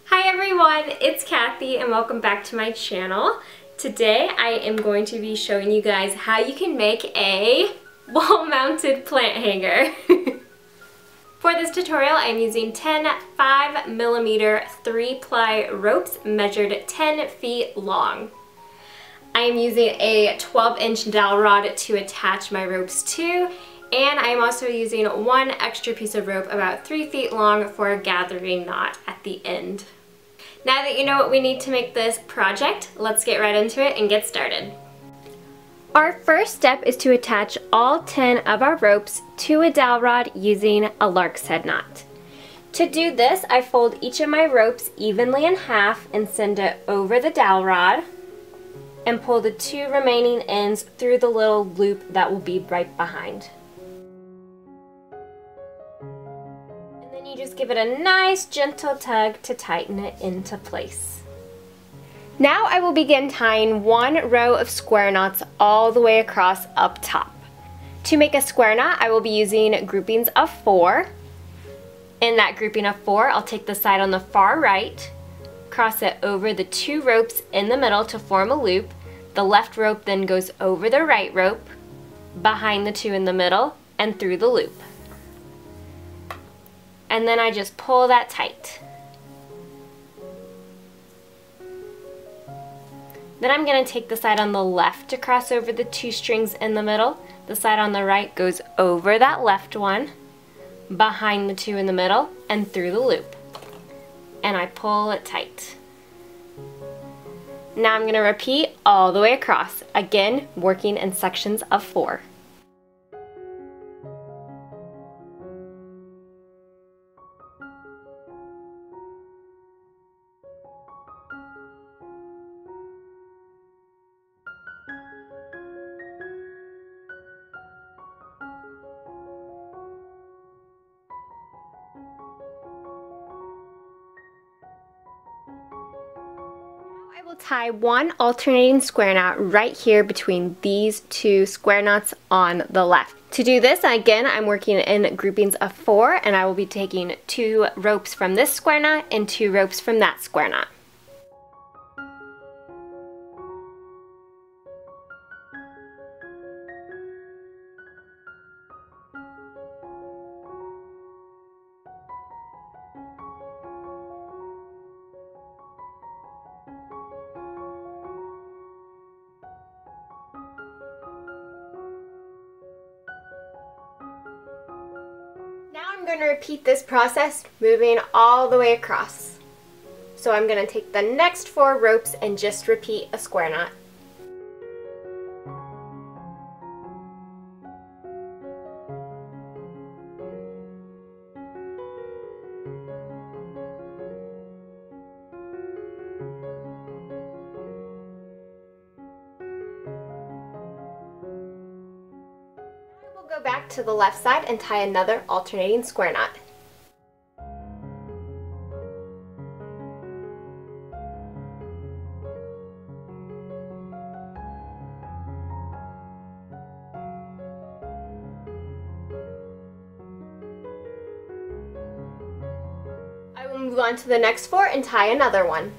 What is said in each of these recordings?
Hi everyone, it's Kathy and welcome back to my channel. Today I am going to be showing you guys how you can make a wall-mounted plant hanger. For this tutorial I'm using 10 5mm 3-ply ropes measured 10 feet long. I am using a 12-inch dowel rod to attach my ropes to, and I am also using one extra piece of rope about 3 feet long for a gathering knot at the end. Now that you know what we need to make this project, let's get right into it and get started. Our first step is to attach all 10 of our ropes to a dowel rod using a lark's head knot. To do this, I fold each of my ropes evenly in half and send it over the dowel rod and pull the 2 remaining ends through the little loop that will be right behind. You just give it a nice gentle tug to tighten it into place. Now I will begin tying one row of square knots all the way across up top. To make a square knot, I will be using groupings of 4. In that grouping of 4, I'll take the side on the far right, cross it over the 2 ropes in the middle to form a loop. The left rope then goes over the right rope, behind the 2 in the middle, and through the loop. And then I just pull that tight. Then I'm going to take the side on the left to cross over the 2 strings in the middle. The side on the right goes over that left one, behind the 2 in the middle, and through the loop. And I pull it tight. Now I'm going to repeat all the way across, again working in sections of 4. I will tie one alternating square knot right here between these 2 square knots on the left. To do this, again, I'm working in groupings of 4, and I will be taking 2 ropes from this square knot and 2 ropes from that square knot. Now I'm going to repeat this process, moving all the way across. So I'm going to take the next 4 ropes and just repeat a square knot. Go back to the left side and tie another alternating square knot. I will move on to the next 4 and tie another one.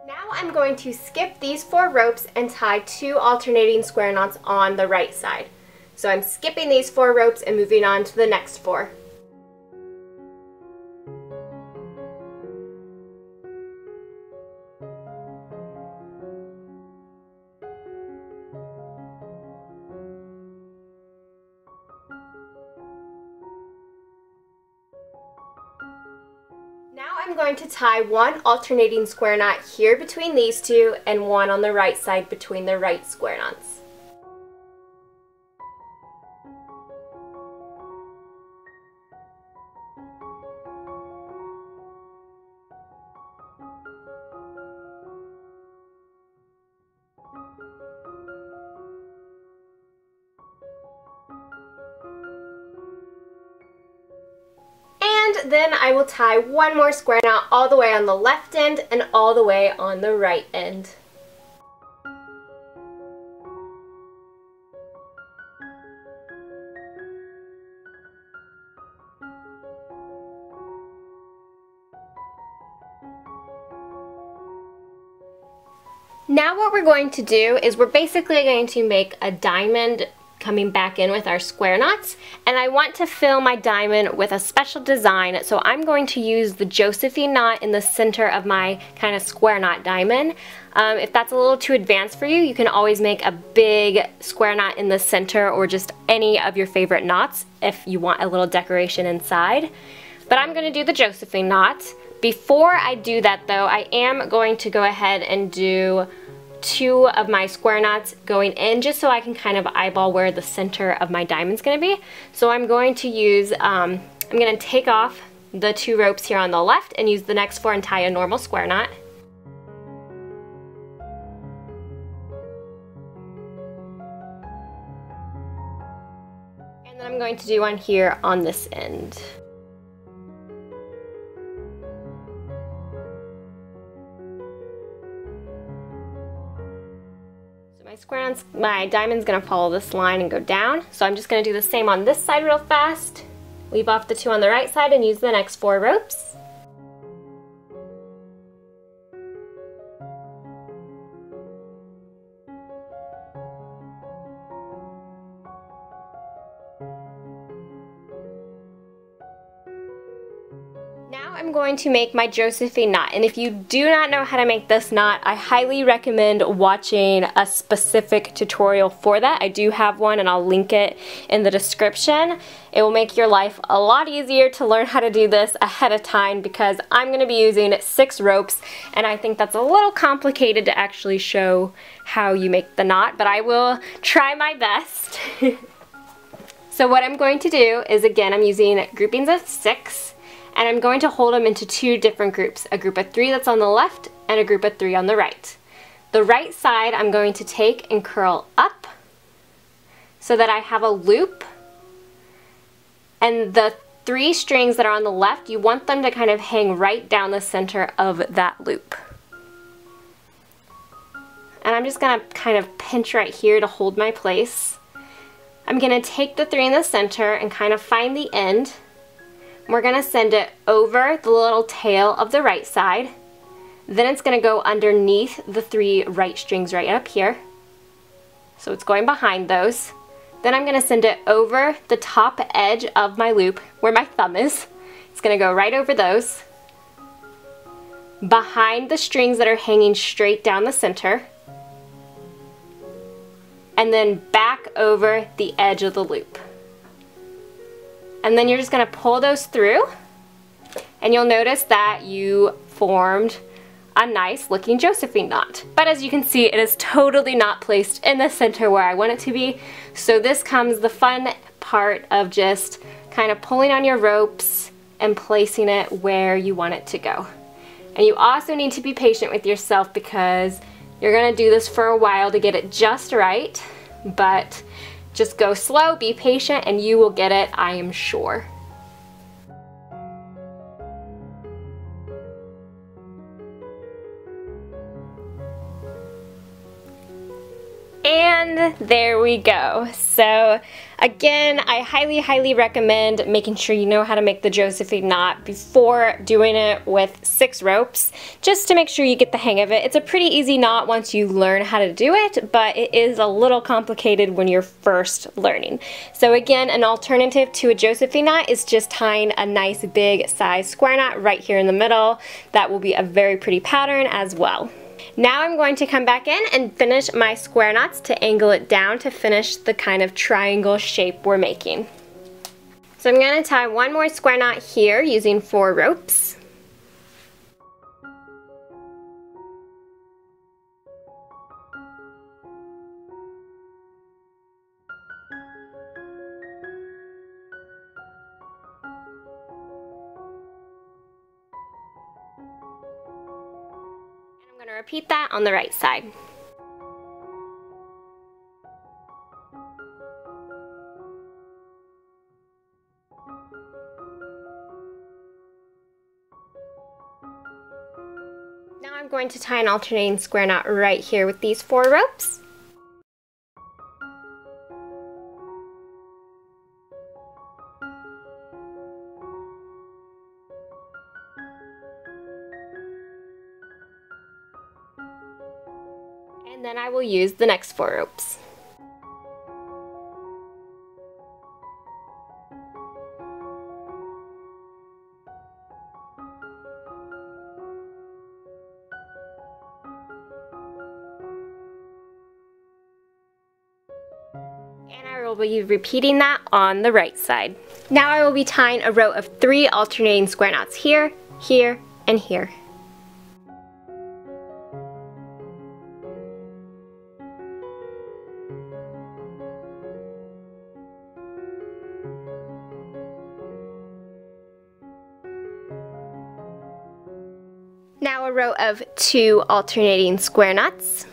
Now I'm going to skip these 4 ropes and tie 2 alternating square knots on the right side. So I'm skipping these 4 ropes and moving on to the next 4. Now I'm going to tie one alternating square knot here between these 2 and one on the right side between the right square knots. And then I will tie one more square knot all the way on the left end and all the way on the right end. Now what we're going to do is we're basically going to make a diamond coming back in with our square knots, and I want to fill my diamond with a special design, so I'm going to use the Josephine knot in the center of my kind of square knot diamond. If that's a little too advanced for you, you can always make a big square knot in the center or just any of your favorite knots if you want a little decoration inside. But I'm going to do the Josephine knot. Before I do that though, I am going to go ahead and do 2 of my square knots going in just so I can kind of eyeball where the center of my diamond's going to be. So I'm going to use, I'm going to take off the 2 ropes here on the left and use the next 4 and tie a normal square knot. And then I'm going to do one here on this end. My diamond's going to follow this line and go down, so I'm just going to do the same on this side real fast. Leave off the 2 on the right side and use the next 4 ropes. Now I'm going to make my Josephine knot, and if you do not know how to make this knot, I highly recommend watching a specific tutorial for that. I do have one and I'll link it in the description. It will make your life a lot easier to learn how to do this ahead of time because I'm going to be using 6 ropes, and I think that's a little complicated to actually show how you make the knot, but I will try my best. So what I'm going to do is, again, I'm using groupings of 6. And I'm going to hold them into 2 different groups, a group of 3 that's on the left and a group of 3 on the right. The right side I'm going to take and curl up so that I have a loop, and the 3 strings that are on the left, you want them to kind of hang right down the center of that loop. And I'm just going to kind of pinch right here to hold my place. I'm going to take the 3 in the center and kind of find the end. We're going to send it over the little tail of the right side. Then it's going to go underneath the 3 right strings right up here. So it's going behind those. Then I'm going to send it over the top edge of my loop where my thumb is. It's going to go right over those, behind the strings that are hanging straight down the center, and then back over the edge of the loop. And then you're just going to pull those through, and you'll notice that you formed a nice looking Josephine knot. But as you can see, it is totally not placed in the center where I want it to be. So this comes the fun part of just kind of pulling on your ropes and placing it where you want it to go. And you also need to be patient with yourself because you're going to do this for a while to get it just right. But just go slow, be patient, and you will get it, I am sure. And there we go. So again, I highly recommend making sure you know how to make the Josephine knot before doing it with 6 ropes, just to make sure you get the hang of it. It's a pretty easy knot once you learn how to do it, but it is a little complicated when you're first learning. So again, an alternative to a Josephine knot is just tying a nice big size square knot right here in the middle. That will be a very pretty pattern as well. Now I'm going to come back in and finish my square knots to angle it down to finish the kind of triangle shape we're making. So I'm going to tie one more square knot here using 4 ropes. I'm going to repeat that on the right side. I'm going to tie an alternating square knot right here with these 4 ropes. And then I will use the next 4 ropes. And I will be repeating that on the right side. Now I will be tying a row of 3 alternating square knots here, here, and here. Now a row of 2 alternating square knots.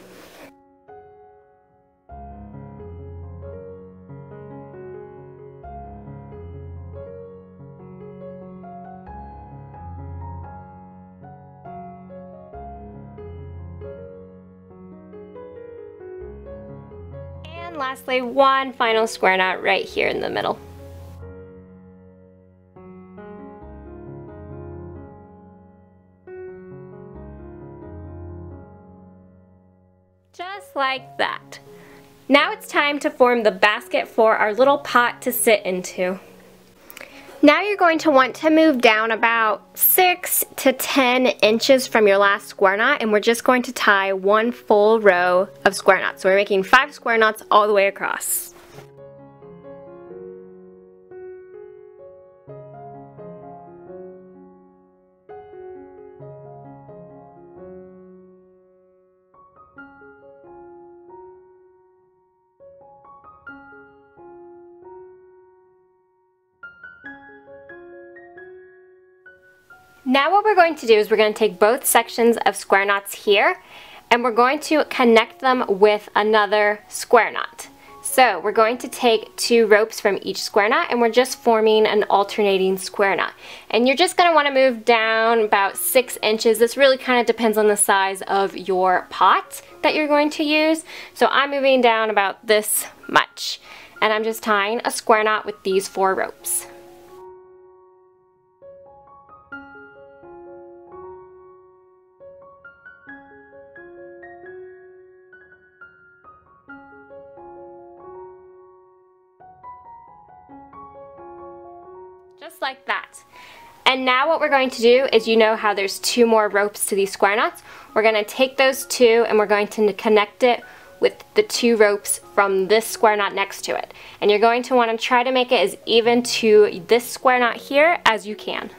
And lastly, 1 final square knot right here in the middle. Just like that. Now it's time to form the basket for our little pot to sit into. Now you're going to want to move down about 6 to 10 inches from your last square knot, and we're just going to tie 1 full row of square knots. So we're making 5 square knots all the way across. Now what we're going to do is we're going to take both sections of square knots here and we're going to connect them with another square knot. So we're going to take 2 ropes from each square knot and we're just forming an alternating square knot. And you're just going to want to move down about 6 inches. This really kind of depends on the size of your pot that you're going to use. So I'm moving down about this much. And I'm just tying a square knot with these 4 ropes. Just like that. And now what we're going to do is, you know how there's 2 more ropes to these square knots? We're going to take those 2 and we're going to connect it with the 2 ropes from this square knot next to it. And you're going to want to try to make it as even to this square knot here as you can.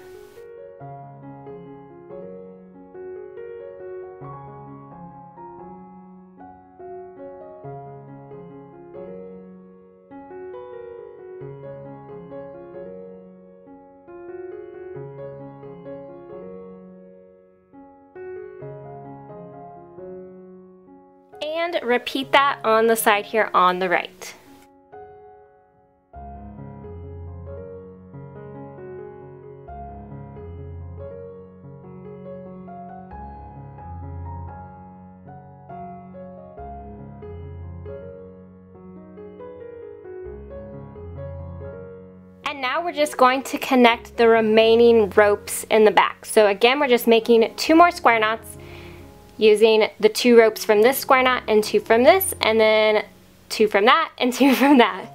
And repeat that on the side here on the right. And now we're just going to connect the remaining ropes in the back. So again, we're just making 2 more square knots, using the 2 ropes from this square knot and 2 from this, and then 2 from that and 2 from that.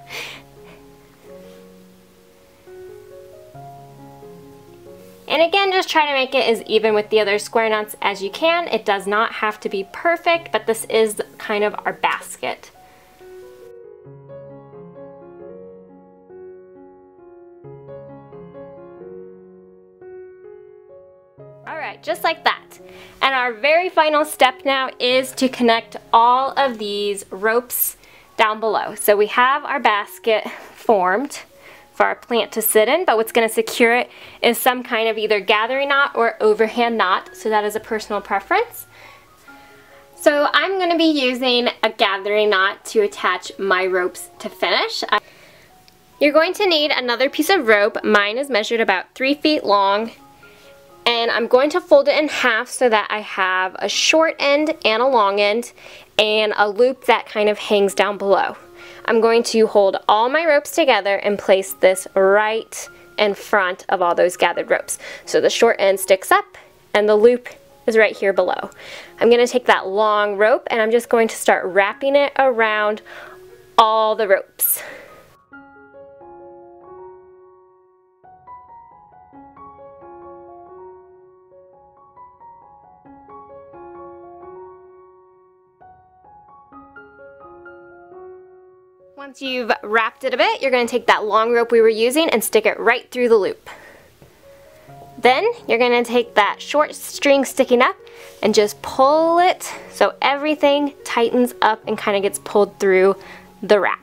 And again, just try to make it as even with the other square knots as you can. It does not have to be perfect, but this is kind of our basket. Alright, just like that. And our very final step now is to connect all of these ropes down below. So we have our basket formed for our plant to sit in, but what's going to secure it is some kind of either gathering knot or overhand knot, so that is a personal preference. So I'm going to be using a gathering knot to attach my ropes to finish. You're going to need another piece of rope. Mine is measured about 3 feet long. And I'm going to fold it in half so that I have a short end and a long end and a loop that kind of hangs down below. I'm going to hold all my ropes together and place this right in front of all those gathered ropes. So the short end sticks up and the loop is right here below. I'm going to take that long rope and I'm just going to start wrapping it around all the ropes. Once you've wrapped it a bit, you're going to take that long rope we were using and stick it right through the loop. Then you're going to take that short string sticking up and just pull it so everything tightens up and kind of gets pulled through the wrap.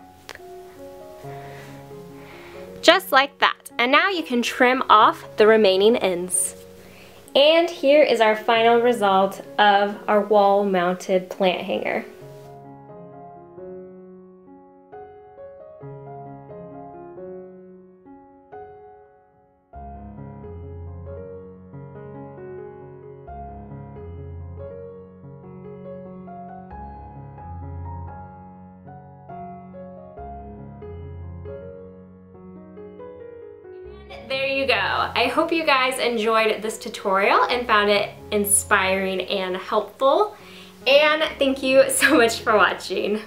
Just like that. And now you can trim off the remaining ends. And here is our final result of our wall-mounted plant hanger. There you go. I hope you guys enjoyed this tutorial and found it inspiring and helpful. And thank you so much for watching.